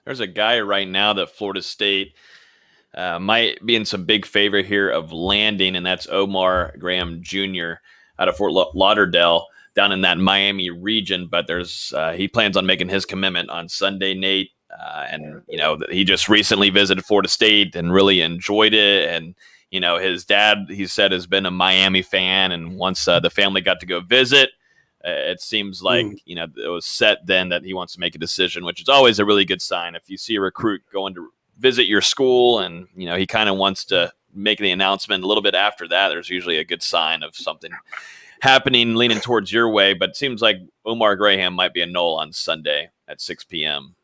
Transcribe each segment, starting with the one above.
There's a guy right now that Florida State might be in some big favor here of landing, and that's Omar Graham Jr. out of Fort Lauderdale down in that Miami region. But there's he plans on making his commitment on Sunday, Nate. And, he just recently visited Florida State and really enjoyed it. And, his dad, he said, has been a Miami fan. And once the family got to go visit, it seems like, it was set then that he wants to make a decision, which is always a really good sign. If you see a recruit going to visit your school and, he kind of wants to make the announcement a little bit after that, there's usually a good sign of something happening, leaning towards your way. But it seems like Omar Graham might be a null on Sunday at 6 p.m.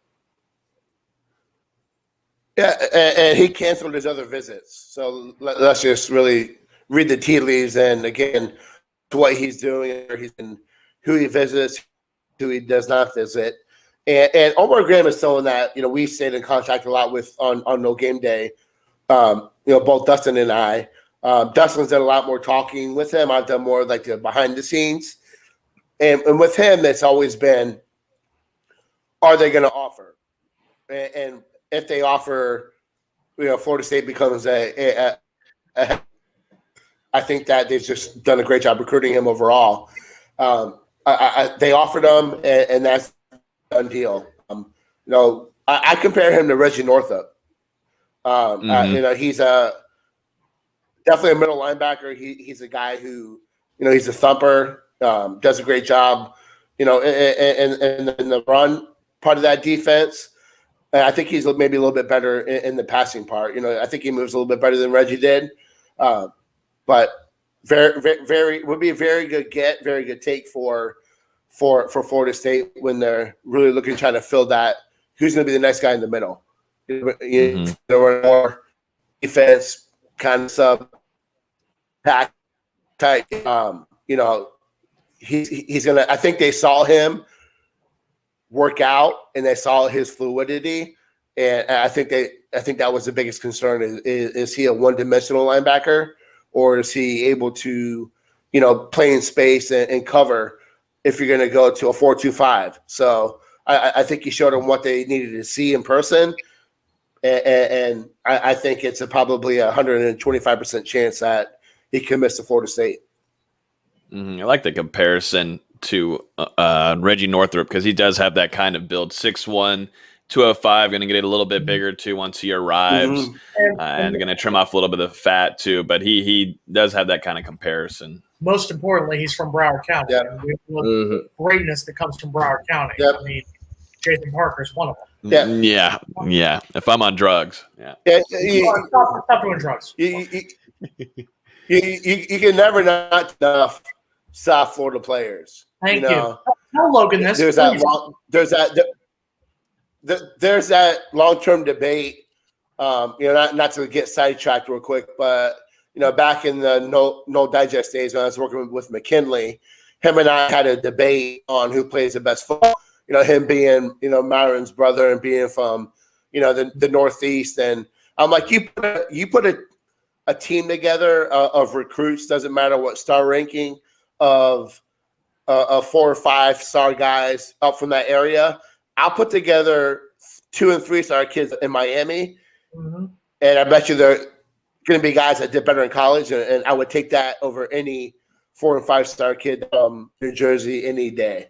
Yeah, and he canceled his other visits. So let's just really read the tea leaves. And again, what he's doing, who he visits, who he does not visit. And Omar Graham is someone that, we stayed in contact a lot with on No Game Day. Both Dustin and I. Dustin's done a lot more talking with him. I've done more like the behind the scenes. And with him, it's always been, are they going to offer? And if they offer, Florida State becomes I think that they've just done a great job recruiting him overall. They offered him, and that's a done deal. I compare him to Reggie Northup. He's definitely a middle linebacker. He's a guy who, he's a thumper, does a great job, in the run part of that defense. I think he's maybe a little bit better in the passing part. I think he moves a little bit better than Reggie did. But very, very, very would be a very good get, very good take for Florida State when they're really looking, trying to fill that. Who's going to be the next guy in the middle? There were more defense kind of sub pack type. He's gonna. I think they saw him work out and they saw his fluidity, and I think that was the biggest concern. Is he a one-dimensional linebacker, or is he able to, play in space and cover if you're going to go to a 4-2-5? So I think he showed them what they needed to see in person, and I think it's probably 125% chance that he commits to Florida State. I like the comparison to Reggie Northup because he does have that kind of build. 6'1", 205, going to get a little bit bigger too once he arrives, and going to trim off a little bit of fat too. But he does have that kind of comparison. Most importantly, he's from Broward County. Yep. And we look greatness that comes from Broward County. Yep. I mean, Jason Parker is one of them. Yeah. If I'm on drugs, Stop doing drugs. You can never not enough South Florida players. Thank you. Tell Logan this. There's that long-term debate. Not to get sidetracked real quick, but back in the No Digest days when I was working with McKinley, him and I had a debate on who plays the best football. Him being Myron's brother and being from the Northeast, and I'm like, you put a team together of recruits, doesn't matter what star ranking, of 4 or 5 star guys up from that area. I'll put together 2 and 3 star kids in Miami, and I bet you they're going to be guys that did better in college, and I would take that over any 4 and 5 star kid from New Jersey any day.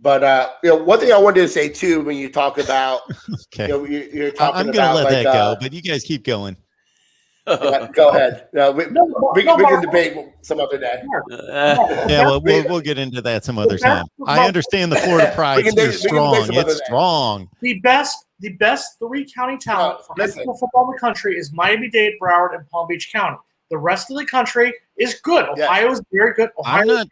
But one thing I wanted to say too, when you talk about, okay, you're talking I'm about, going to let that go, but you guys keep going. Go ahead. We can debate some other day. Yeah, we'll get into that some other time. I understand the Florida pride is strong. It's strong. The best 3-county talent for high school football in the country is Miami-Dade, Broward, and Palm Beach County. The rest of the country is good. Ohio is very good. I'm not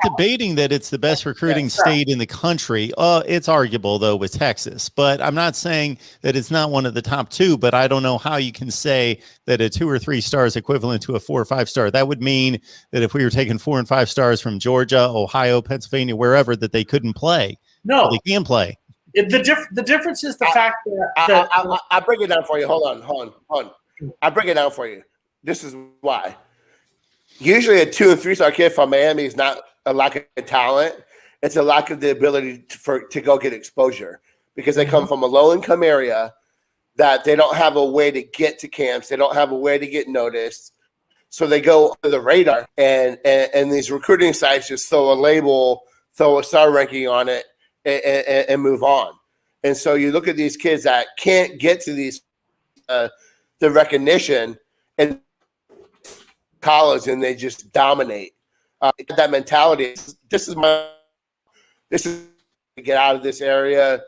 debating that it's the best recruiting state in the country. It's arguable, though, with Texas. But I'm not saying that it's not one of the top 2. But I don't know how you can say that a 2 or 3 star is equivalent to a 4 or 5 star. That would mean that if we were taking 4 and 5 stars from Georgia, Ohio, Pennsylvania, wherever, that they couldn't play. No. They can play. The difference is the fact that I'll break it down for you. Hold on. I'll break it down for you. This is why. Usually a 2 and 3 star kid from Miami is not a lack of talent. It's a lack of the ability to go get exposure. because they come from a low-income area that they don't have a way to get to camps. They don't have a way to get noticed. So they go under the radar, and these recruiting sites just throw a label, throw a star ranking on it, and move on. And so you look at these kids that can't get to these the recognition in college, and they just dominate. That mentality. This is to get out of this area,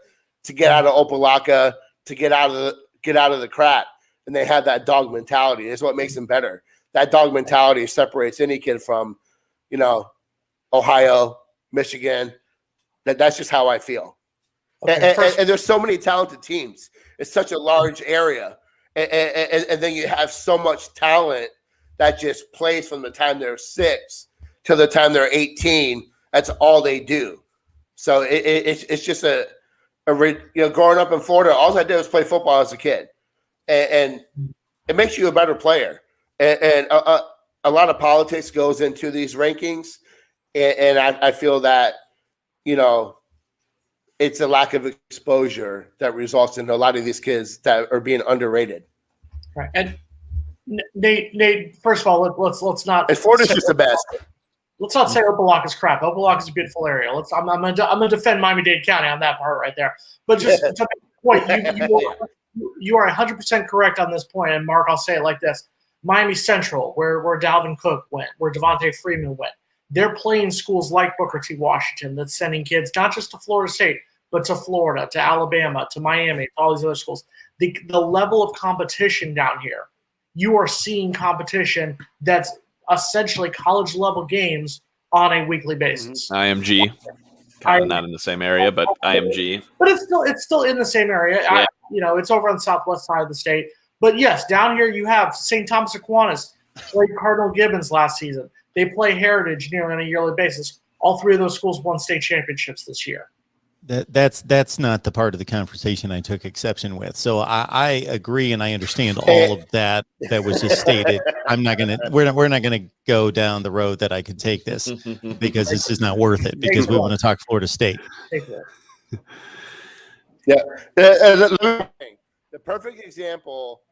to get out of Opelika, to get out of the crap, and they have that dog mentality. It's what makes them better. That dog mentality separates any kid from, Ohio, Michigan. That's just how I feel. Okay, and there's so many talented teams. It's such a large area, and then you have so much talent that just plays from the time they're 6 to the time they're 18. That's all they do. So it's just growing up in Florida, all I did was play football as a kid, and it makes you a better player. And a lot of politics goes into these rankings, and I feel that it's a lack of exposure that results in a lot of these kids that are being underrated. Right. And Nate, first of all, let's not. And Florida's just the best. Let's not say Opelika is crap. Opelika is a beautiful area. I'm gonna defend Miami-Dade County on that part right there. But just to make a point, you are 100% correct on this point. And Mark, I'll say it like this: Miami Central, where Dalvin Cook went, where Devontae Freeman went, they're playing schools like Booker T. Washington that's sending kids not just to Florida State, but to Florida, to Alabama, to Miami, to all these other schools. The level of competition down here, you are seeing competition that's essentially college level games on a weekly basis. IMG, kind of not in the same area, but IMG. But it's still in the same area. Yeah. It's over on the southwest side of the state. But yes, down here you have St. Thomas Aquinas played Cardinal Gibbons last season. They play Heritage nearly on a yearly basis. All three of those schools won state championships this year. That's not the part of the conversation I took exception with. So I agree and I understand all of that was just stated. We're not gonna go down the road that I could take this because this is not worth it because we want to talk Florida State. Yeah. The perfect example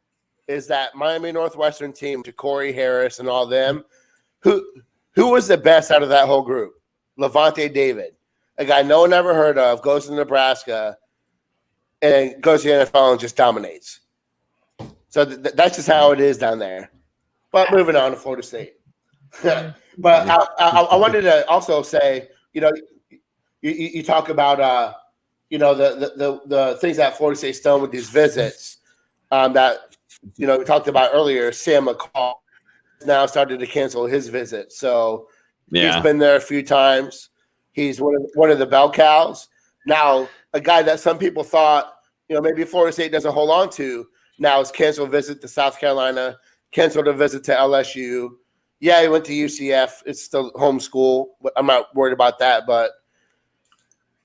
is that Miami Northwestern team, Corey Harris and all them. Who was the best out of that whole group? Levante David. A guy no one ever heard of, goes to Nebraska, and goes to the NFL and just dominates. So that's just how it is down there. But moving on to Florida State. But I wanted to also say, you talk about, the things that Florida State's done with these visits that, we talked about earlier. Sam McCall now started to cancel his visit. So he's been there a few times. He's one of the bell cows. Now, a guy that some people thought, maybe Florida State doesn't hold on to, now is canceled a visit to South Carolina, canceled a visit to LSU. Yeah, he went to UCF. It's still home school. But I'm not worried about that. But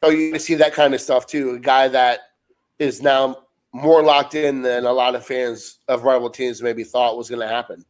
you see that kind of stuff too. A guy that is now more locked in than a lot of fans of rival teams maybe thought was going to happen.